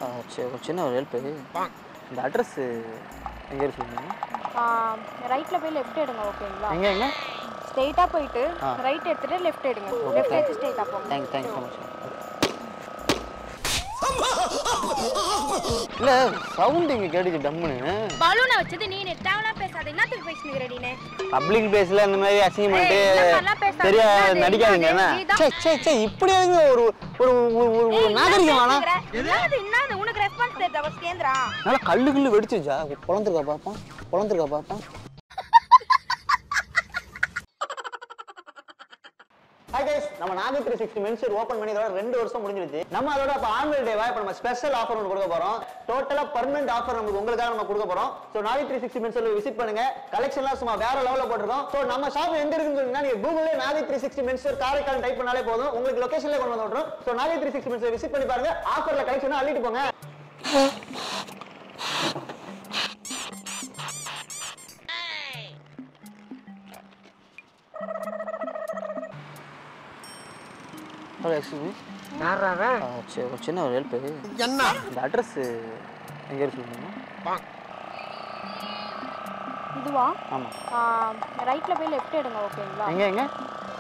சரி ஒரு சின்ன ஒரு ஹெல்ப்பு. இந்த அட்ரஸ் எங்கே இருக்குங்க? ரைட்டில் போய் லெஃப்ட் எடுங்க. ஓகேங்களா? எங்கே? ஸ்ட்ரெயிட்டாக போயிட்டு ரைட் எடுத்துகிட்டு லெஃப்ட் எடுங்க. லெஃப்ட் எடுத்து ஸ்ட்ரெயிட்டாக போங்க. Thanks so much. இல்லை சவுண்ட் இங்கே கேட்டுச்சு டம்முன்னு. பலூனை வச்சது நீ தேவலாம் பேசாத. என்னத்துக்கு பேசினுக்கிற நீ? பப்ளிக் பிளேஸ்ல இந்த மாதிரி அசிங்கமெண்ட்டு சரியா நடிக்காதீங்க. என்ன இப்படி ஒரு ஒரு ஒரு நாகரிகம் வேணா. என்னது உனக்கு ரெஸ்பான்ஸ் தெரியல. அவ கேந்திரா நல்லா கல்லு வெடிச்சிருச்சா? பொழந்துருக்கா பாப்பா. Hi guys, நம்ம நாகை 360 மென்ஷர் ஓபன் பண்ணி இதோட 2 வருஷம் முடிஞ்சிருச்சு. நம்ம அதோட இப்ப ஆனுவல் டேவா இப்ப நம்ம ஸ்பெஷல் ஆஃபர் ஒன்று கொடுக்க போறோம். டோட்டலா பெர்மனன்ட் ஆஃபர் உங்களுக்காக நம்ம கொடுக்க போறோம். சோ நாகை 360 மென்ஷர்ல விசிட் பண்ணுங்க. கலெக்ஷன்லாம் சும்மா வேற லெவல்ல போட்டுறோம். சோ நம்ம ஷாப் எங்க இருக்குன்னு சொன்னீங்கன்னா நீங்க கூகுள்ல நாகை 360 மென்ஷர் காரைக்கால் டைப் பண்ணாலே போதும். உங்களுக்கு லொகேஷன்ல கொண்டு வந்து விட்டுறோம். சோ நாகை 360 மென்ஷர் விசிட் பண்ணி பாருங்க. ஆஃபர்ல கலெக்ஷன் அள்ளிட்டு போங்க. Hello excuse me. யாராவே? சரி ஒரு சின்ன ஒரு ஹெல்ப்பு. என்ன? இந்த அட்ரஸ் எங்கே இருக்குங்க? இதுவா? ஆமாம். ரைட்டில் போய் லெஃப்ட் எடுங்க. ஓகேங்களா? எங்கே?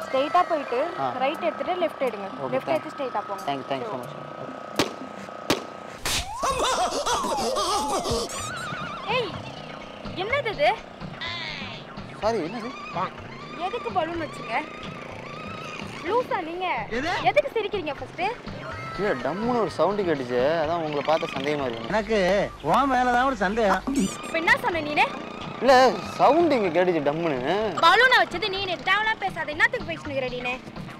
ஸ்ட்ரெயிட்டாக போயிட்டு ரைட் எடுத்துகிட்டு லெஃப்ட் எடுங்க. லெஃப்ட் எடுத்து ஸ்ட்ரெயிட்டாக போங்க. Thanks so much. ஏய் என்னது இது? சாரி என்னது? எதுக்கு பலூன் வச்சுங்க? லூசா நீங்க? எதுக்கு சிரிக்கிறீங்க ஃபர்ஸ்ட்? இல்ல டம்முன்னு ஒரு சவுண்ட் கேட்டுச்சு. அதான் உங்களை பார்த்த சந்தேகமா இருக்கு. எனக்கு உன் மேல தான் ஒரு சந்தேகம். இப்ப என்ன சொன்ன நீனே? இல்ல சவுண்ட் இங்க கேட்டுச்சு டம்முன்னு. பலூனை வச்சது நீனே தேவலாம் பேசாத. என்னத்துக்கு பேசினுக்கிற நீனே?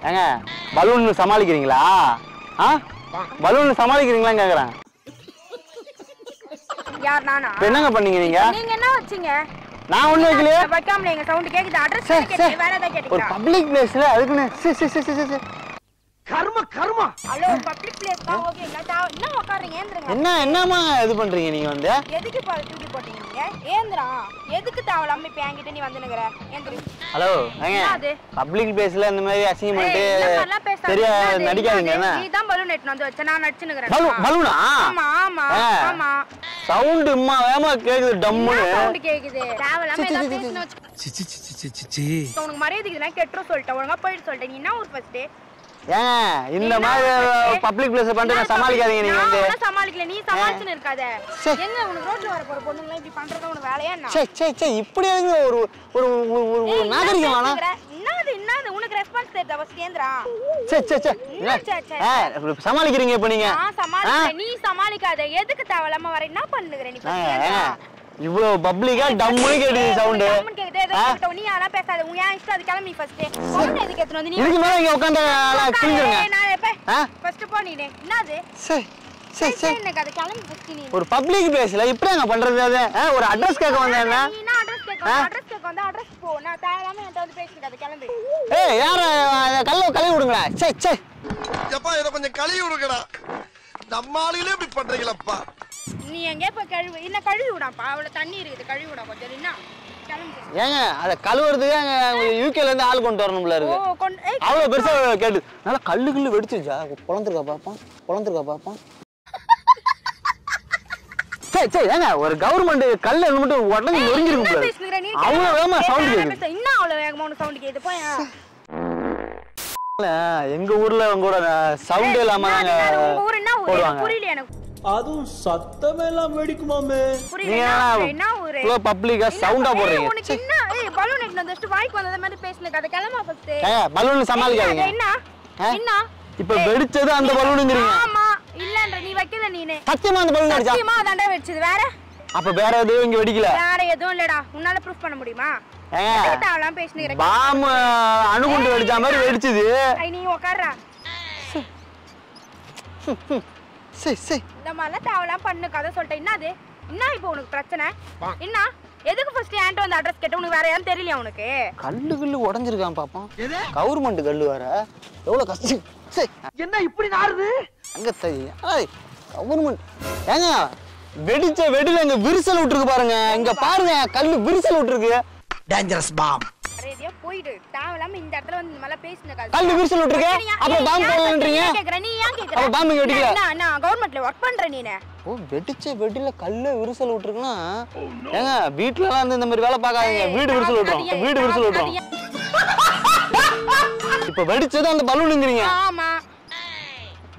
ஏங்க பலூன் சமாளிக்கிறீங்களா? பலூன் சமாளிக்கிறீங்களான்னு கேக்குறேன். யார் நானா? என்னங்க பண்ணீங்க நீங்க? நீங்க என்ன வச்சீங்க? நான் ஒண்ணு வைக்கலையே. வைக்காமல எங்க சவுண்ட் கேக்குது. அட்ரஸ் கேக்குது. வேற ஏதாவது கேட்டீங்களா? ஒரு பப்ளிக் பிளேஸ்ல அதுக்குன்னு கர்மா. ஹலோ பப்ளிக் பிளேஸ் தான். ஓகேங்களா? என்ன உட்காருங்க. ஏந்திரங்க. என்னமா இது பண்றீங்க நீங்க வந்து? எதுக்கு பால் தூக்கி போட்டீங்க நீங்க? ஏந்திரா. எதுக்கு தேவலாம இப்ப என்கிட்ட நீ வந்துனுங்கற? ஏந்திரு. ஹலோ ஏங்க பப்ளிக் பிளேஸ்ல இந்த மாதிரி அசிங்கமெண்ட் சரியா நடிக்காதீங்க. என்ன? நீ தான் பலூன் எடுத்து வந்து வச்ச. நான் நடிச்சுனுங்கறேன். பலூனா? ஆமா. சவுண்ட் இம்மா வேமா கேக்குது டம்முன்னு. சவுண்ட் கேக்குது. தேவலாம ஏதாவது பேசின வச்சு. சி. உனக்கு மரியாதை இதெல்லாம் கெட்றோ சொல்லிட்ட. ஒழுங்கா போயிடு சொல்லிட்ட. நீ என்ன ஊர் ஃபர்ஸ்ட்? ஏன் இந்த மாதிரி பப்ளிக் பிளேஸ் பண்ணிட்டு சமாளிக்காதீங்க நீங்க வந்து. நான் சமாளிக்கல. நீ சமாளிச்சுன்னு இருக்காத. எங்க உனக்கு ரோட்ல வர போற பொண்ணுங்க இப்படி பண்றது உனக்கு வேலையா என்ன? இப்படி ஒரு ஒரு ஒரு நாகரிகம் வேணா. என்னது உனக்கு ரெஸ்பான்ஸ் தெரியல. அவ கேந்திரா சமாளிக்கிறீங்க இப்ப நீங்க? நீ சமாளிக்காத. எதுக்கு தேவலாம வர? என்ன பண்ணுகிற நீ? இவ்வளவு பப்ளிக்கா டம்முன்னு கேக்குது சவுண்ட். நீ யாரா பேசாத. உன் ஏன் இஷ்டம். அது கிளம்பி ஃபர்ஸ்ட். பொண்ணு எதுக்கு எடுத்து வந்து நீ இதுக்கு மேல இங்க உட்கார்ந்து கிழிஞ்சிருங்க. நான் எப்ப ஃபர்ஸ்ட் போ நீ. என்னது? எனக்கு அது கிளம்பி ஃபர்ஸ்ட் நீ. ஒரு பப்ளிக் பிளேஸ்ல இப்படிங்க பண்றது? அது ஒரு அட்ரஸ் கேட்க வந்தேன். என்ன நீ என்ன அட்ரஸ் கேட்க வந்தா அட்ரஸ் போ. நான் தேவலாம என்கிட்ட வந்து பேசிட்டு அது கிளம்பி. ஏய் யார கழுவி விடுங்களா? எப்பா இத கொஞ்சம் கழுவி விடுங்கடா. நம்ம ஆளுகளே இப்படி பண்றீங்களப்பா. நீ எங்க இப்ப கழுவு. என்ன கழுவி விடாப்பா. அவ்வளவு தண்ணி இருக்குது. கழுவி விடா கொஞ்சம். என்ன கிளம்பு. ஏங்க அத கழுவுறதுக்கு யூகேல இருந்து ஆள் கொண்டு வரணும்ல இருக்கு. அவ்வளவு பெருசா கேட்டு நல்லா கல்லு வெடிச்சிருச்சா? பொழந்துருக்கா பாப்பா. ஏங்க ஒரு கவர்மெண்ட் கல்ல மட்டும் உடனே நொறுங்கிருக்கும். அவ்வளவு வேகமா சவுண்ட் கேக்குது. இன்னும் அவ்வளவு வேகமா சவுண்ட் கேக்குது. போயா எங்க ஊர்ல கூட சவுண்ட் இல்லாம உங்க ஊர் என்ன ஊர்? புரியல எனக்கு. அதுவும் சத்தமே எல்லாம் வெடிக்குமாமே. என்ன ஊரு? பப்ளிக்கா சவுண்டா போடுறீங்க. உனக்கு என்ன? ஏய் பலூன் எடுத்து வந்து வாய்க்கு வந்த மாதிரி பேசுனீங்க. அத கிளம்ப ஃபர்ஸ்ட். பலூன் சமாளிக்காதீங்க. என்ன இப்ப வெடிச்சது அந்த பலூனுங்கறீங்க. ஆமா இல்லன்ற நீ வைக்கல நீனே. சத்தியமா அந்த பலூன் அடிச்சா? சத்தியமா அதாண்டா வெடிச்சது. வேற அப்ப வேற எதுவும் இங்க வெடிக்கல? வேற எதுவும் இல்லடா. உன்னால ப்ரூஃப் பண்ண முடியுமா? தாவலாம் பேசுனீங்க. பாம் அணுகுண்டு வெடிச்ச மாதிரி வெடிச்சது. நீ உட்கார்றா. இந்த மாதிரிலாம் தேவலாம் பண்ணு கதை சொல்லிட்டேன். என்னது? என்ன இப்போ உனக்கு பிரச்சனை? என்ன எதுக்கு ஃபர்ஸ்ட் ஏன்ட்ட வந்து அட்ரஸ் கேட்ட? உனக்கு வேற யாரும் தெரியலையா உனக்கு? கல்லு உடைஞ்சிருக்கான் பாப்பா. கவர்மெண்ட் கல்லு வேற. எவ்வளவு கஷ்டம். என்ன இப்படி நாறுது? அங்க கவர்மெண்ட் ஏங்க வெடிச்ச வெடில இங்க விரிசல் விட்டுருக்கு பாருங்க. இங்க பாருங்க கல்லு விரிசல் விட்டுருக்கு. Dangerous bomb. அரேதியா போயிடு. தேவையில்லாம இந்த இடத்துல வந்து இந்த மாதிரி பேசினக்காது. கல்லு விரிசல் விட்டுருக்க. அப்புறம் பாம்பு போடுறீங்க. கேக்குற நீ ஏன் கேக்குற? அப்ப பாம்பு வெடிக்கல. நான் கவர்மெண்ட்ல வர்க் பண்றேன் நீனே. ஓ வெடிச்ச வெடில கல்லு விரிசல் விட்டுருக்குனா ஏங்க வீட்ல எல்லாம் வந்து இந்த மாதிரி வேலை பார்க்காதீங்க. வீடு விரிசல் விட்டுறோம். வீடு விரிசல் விட்டுறோம். இப்ப வெடிச்சது அந்த பலூனுங்கறீங்க. ஆமா.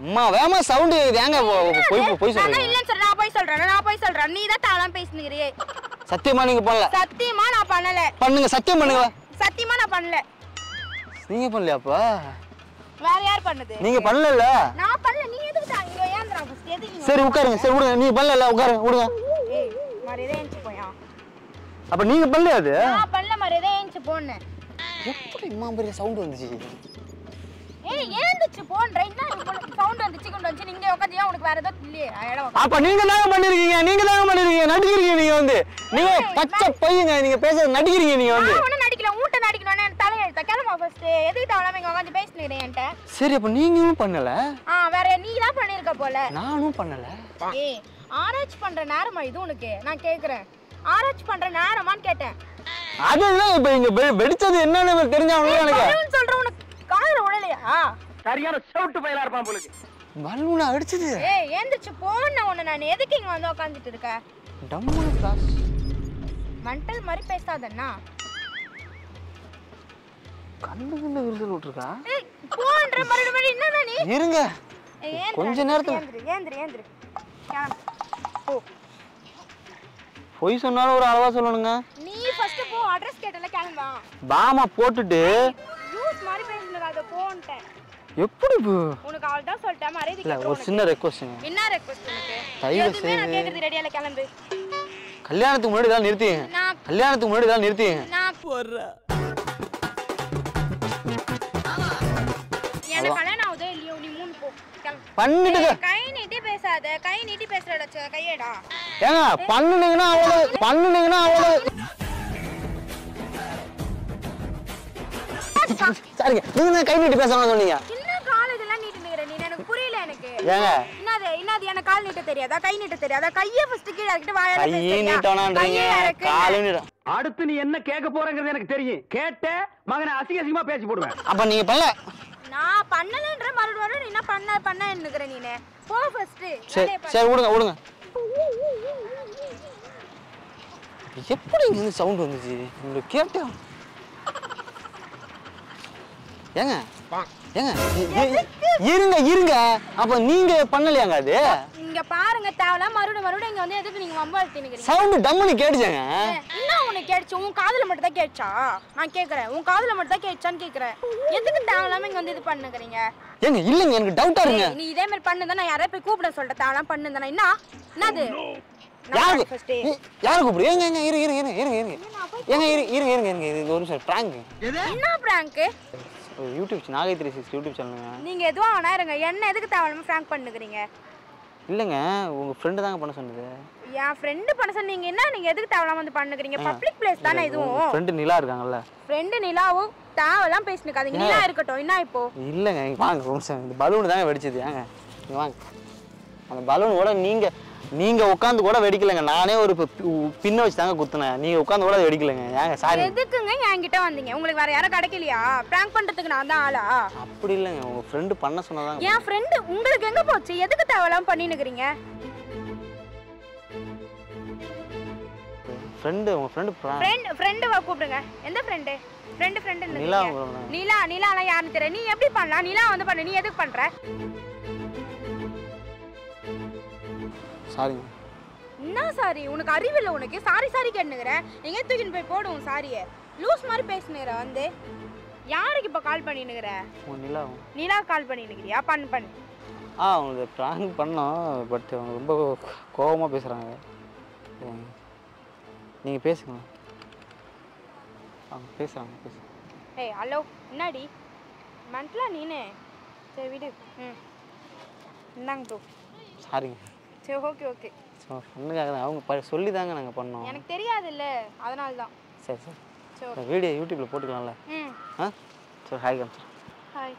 அம்மா வேமா சவுண்ட் ஏங்க போய் சொல்றீங்க. நான் இல்லன்னு சொல்றேன். நான் போய் சொல்றேன். நீ தான் தாளம் பேசுனீங்க. சத்தியமா நீங்க பண்ணல? சத்தியமா நான் பண்ணல. பண்ணுங்க சத்தியம் பண்ணுங்க. சத்தியமா நான் பண்ணல. நீங்க பண்ணலையாப்பா? வேற யார் பண்ணது? நீங்க பண்ணல. நான் பண்ணல. நீ எதுக்கு இங்க ஏந்திரா ஃபர்ஸ்ட் எதுக்கு? சரி உட்காருங்க. சரி விடுங்க. நீ பண்ணல உட்காருங்க விடுங்க. ஏய் மரியாதை ஏஞ்சி போயா. அப்ப நீங்க பண்ணலையா அது? நான் பண்ணல மரியாதை ஏஞ்சி போன்னு. எப்படி இம்மா பெரிய சவுண்ட் வந்துச்சு? ஏய் ஏந்திச்சு போன்ற என்ன உங்களுக்கு சவுண்ட் வந்துச்சு கொண்டு வந்து நீங்க உட்கார்ந்தியா உங்களுக்கு வேற ஏதோ இல்லையே இடம். அப்ப நீங்க தான் பண்ணிருக்கீங்க. நடிக்கிறீங்க நீங்க வந்து. நீங்க பச்சை பையங்க. நீங்க பேசுறது நடிக்கிறீங்க நீங்க வந்து. நான் ஒண்ணு நடிக்கல. ஊட்ட நடிக்கணும்னு எனக்கு தலை எழுத்த. கிளம்பா ஃபர்ஸ்ட். எதுக்கு தவளை இங்க உட்கார்ந்து பேசினீங்க என்கிட்ட? சரி அப்ப நீங்களும் பண்ணல? வேற நீ தான் பண்ணிருக்க போல. நானும் பண்ணல. ஏய் ஆராய்ச்சி பண்ற நேரமா இது உனக்கு? நான் கேக்குறேன். ஆராய்ச்சி பண்ற நேரமான்னு கேட்டேன். அதுதான் இப்ப இங்க வெடிச்சது என்னன்னு தெரிஞ்சவங்க எனக்கு. பலூன் சொல்ற உனக்கு காதுல உடலையா? சரியான ஷவுட் பையலா இருப்பான் போல. பலூனா அடிச்சது. ஏய் ஏந்திச்சு போன்னு உன்னை நான் எதுக்கு இங்க வந்து உட்கார்ந்துட்டு இருக்க? டம்முனு கிளாஸ். மெண்டல் மாதிரி பேசாதன்னா. கண்ணுக்குள்ள விரிசல் விட்டுருக்கா? ஏய் போன்ற மறுபடியும் என்னடா நீ? இருங்க. ஏந்திரு, கொஞ்ச நேரத்துல ஏந்திரு. போ. பொய் சொன்னாலும் ஒரு அளவா சொல்லணுங்க. நீ ஃபர்ஸ்ட் போ. அட்ரஸ் கேட்டல கிளம்பா. பாமா போட்டுட்டு யூஸ் மாதிரி பேசுனது அத போன்ட்டேன். எப்படி உனக்கு ஆல் தான் சொல்லிட்டேன் மரியாதை இல்ல ஒரு சின்ன ரெக்வெஸ்ட்ங்க. என்ன ரெக்வெஸ்ட் உனக்கு? தயவு எதுமே நான் கேக்குறது ரெடியால கிளம்பு. கல்யாணத்துக்கு முன்னாடி தான் நிறுத்திங்க. கல்யாணத்துக்கு முன்னாடி தான் நிறுத்திங்க. நான் போறேன். என்ன கல்யாணம் ஆவுதோ இல்லையோ நீ மூணு போ. பண்ணிட்டு கை நீட்டி பேசாத. கை நீட்டி பேசுறடா கையடா. ஏங்க பண்ணுனீங்கன்னா அவ்வளவு சரிங்க. நீங்க கை நீட்டி பேசணும் சொன்னீங்க. என்ன கால் இதெல்லாம் நீட்டி நிக்கிற நீ? எனக்கு புரியல எனக்கு. ஏங்க என்னது எனக்கு கால் நீட்ட தெரியாதா? கை நீட்ட தெரியாதா? கையை ஃபர்ஸ்ட் கீழ இறக்கிட்டு வாயால கை நீட்டோனான்றீங்க. கால் நீட்ட. அடுத்து நீ என்ன கேட்க போறங்கிறது எனக்கு தெரியும். கேட்ட மகனை அசிங்கமா பேசி போடுவேன். அப்ப நீங்க பண்ணல? நான் பண்ணலன்ற மறுபடியும் நீ என்ன பண்ண என்னங்கற நீனே. போ ஃபர்ஸ்ட். சரி விடுங்க. எப்படி இந்த சவுண்ட் வந்துச்சு? உங்களுக்கு கேட்டா? ஏங்க இருங்க. அப்ப நீங்க பண்ணலையாங்க அது? இங்க பாருங்க தேவல மறுபடியும் இங்க வந்து எதுக்கு நீங்க வம்பளத்தி நிக்கிறீங்க? சவுண்ட் டம்முன்னு கேட்டுச்சேங்க. என்ன உனக்கு கேட்ச்சு? உன் காதுல மட்டும் தான் கேட்ச்சா? நான் கேக்குறேன். உன் காதுல மட்டும் தான் கேட்ச்சான்னு கேக்குறேன். எதுக்கு தேவலாம இங்க வந்து இது பண்ணுங்கறீங்க? ஏங்க இல்லங்க எனக்கு டவுட்டா இருக்குங்க. நீ இதே மாதிரி பண்ணுதா நான் யாரை போய் கூப்பிட சொல்லிட்டேன். தேவலாம் பண்ணுதா என்னது? யாரு கூப்பிடு? ஏங்க இருங்க. இது ஒரு நிமிஷம் பிராங்க். என்ன பிராங்க்? யூடியூப் நாகை360 யூடியூப் சேனலுங்க. நீங்க எதுவா வேணா இருங்க. என்ன எதுக்கு தேவலாம பிராங்க் பண்ணுகிறீங்க? இல்லங்க உங்க ஃப்ரெண்ட் தாங்க பண்ண சொன்னது. என் ஃப்ரெண்ட் பண்ண சொன்னீங்க. என்ன நீங்க எதுக்கு தேவலாம வந்து பண்ணுகிறீங்க? பப்ளிக் பிளேஸ் தானே இதுவும். ஃப்ரெண்ட் நிலா இருக்காங்கல்ல. ஃப்ரெண்ட் நிலாவும் தேவலாம் பேசினக்காதீங்க. நிலா இருக்கட்டும். என்ன இப்போ? இல்லங்க வாங்க ஒரு நிமிஷம். இந்த பலூன் தாங்க வெடிச்சது. ஏங்க வாங்க. அந்த பலூன் கூட நீங்க உட்காந்து கூட வெடிக்கலங்க. நானே ஒரு பின்ன வச்சு தாங்க குத்துனேன். நீங்க உட்காந்து கூட வெடிக்கலங்க. ஏங்க சாரி. எதுக்குங்க என்கிட்ட வந்தீங்க? உங்களுக்கு வேற யாரும் கிடைக்கலையா? பிராங்க் பண்றதுக்கு நான் தான் ஆளா? அப்படி இல்லங்க உங்க ஃப்ரெண்ட் பண்ண சொன்னதாங்க. என் ஃப்ரெண்ட் உங்களுக்கு எங்க போச்சு? எதுக்கு தேவலாம் பண்ணினுக்கிறீங்க? உங்க ஃப்ரெண்ட் வா கூப்பிடுங்க. எந்த ஃப்ரெண்ட்? ஃப்ரெண்ட் நிலா. நிலாலாம் யாருன்னு தெரியல. நீ எப்படி பண்ணலாம்? நிலா வந்து பண்ண. நீ எதுக்கு பண்ற? சாரி. என்ன சாரி? உனக்கு அறிவில்லை உனக்கு? சாரி கேட்டுனுக்குற. எங்க தூக்கின்னு போய் போடுவோம் சாரியை. லூஸ் மாதிரி பேசுனுற வந்து. யாருக்கு இப்ப கால் பண்ணினுக்குற? நிலா கால் பண்ணினுக்கிறியா? பண்ணு. அவங்க பிராங்க் பண்ணோம். பட் அவங்க ரொம்ப கோவமா பேசுறாங்க. நீங்க பேசுங்க. அவங்க பேசுறாங்க. ஏய் ஹலோ என்னடி மண்டலா நீனே? சரி விடு. இந்தாங்க ப்ரோ. சாரிங்க. சரி ஓகே. அவங்க சொல்லி தாங்க நாங்கள் பண்ணோம். எனக்கு தெரியாதுல்ல அதனால தான். சரி வீடியோ யூடியூப்ல போட்டுக்கலாம்ல? சரி ஹாய் காமிச்சு. ஹாய்.